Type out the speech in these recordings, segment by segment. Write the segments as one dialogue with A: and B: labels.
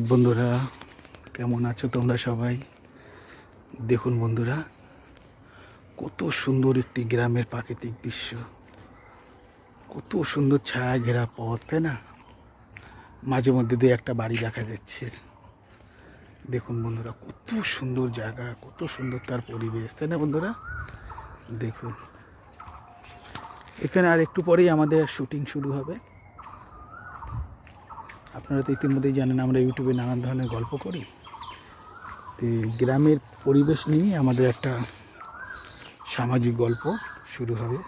A: সুপ্রভাত বন্ধুরা, কেমন আছো তোমরা সবাই? দেখুন বন্ধুরা, কত সুন্দর একটি গ্রামের প্রাকৃতিক দৃশ্য, কত সুন্দর ছায়া ঘেরা পথ, তাই না? মাঝে মধ্যে দিয়ে একটা বাড়ি দেখা যাচ্ছে। দেখুন বন্ধুরা, কত সুন্দর জায়গা, কত সুন্দর তার পরিবেশ, তাই না বন্ধুরা? দেখুন, এখানে আর একটু পরেই আমাদের শুটিং শুরু হবে। আপনারা তো ইতিমধ্যেই জানেন আমরা ইউটিউবে নানান ধরনের গল্প করি। তো গ্রামের পরিবেশ নিয়ে আমাদের একটা সামাজিক গল্প শুরু হবে।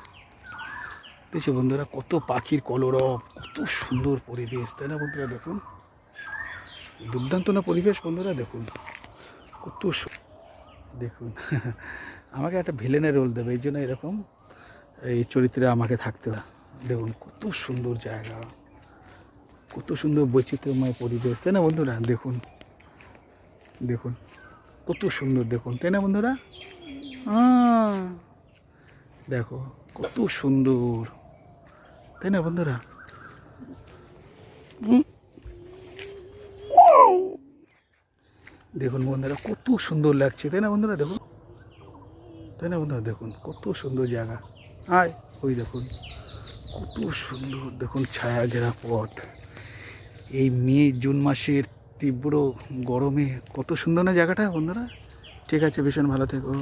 A: দেখছি বন্ধুরা, কত পাখির কলরব, কত সুন্দর পরিবেশ, তাই না বন্ধুরা? দেখুন, দুর্দান্ত না পরিবেশ বন্ধুরা? দেখুন কত দেখুন আমাকে একটা ভিলেনের রোল দেবে, এই জন্য এরকম এই চরিত্রে আমাকে থাকতে হয়। দেখুন কত সুন্দর জায়গা, কত সুন্দর বৈচিত্র্যময় পরিবেশ, তাই না বন্ধুরা? দেখুন দেখুন কত সুন্দর, দেখুন, তাই না বন্ধুরা? দেখো কত সুন্দর, তাই না বন্ধুরা? দেখুন বন্ধুরা, কত সুন্দর লাগছে, তাই না বন্ধুরা? দেখুন, তাই না বন্ধুরা? দেখুন কত সুন্দর জায়গা। আয়, ওই দেখুন কত সুন্দর, দেখুন ছায়া ঘেরা পথ। এই জুন মাসের তীব্র গরমে কত সুন্দর না জায়গাটা বন্ধুরা? ঠিক আছে, ভীষণ ভালো থেকো।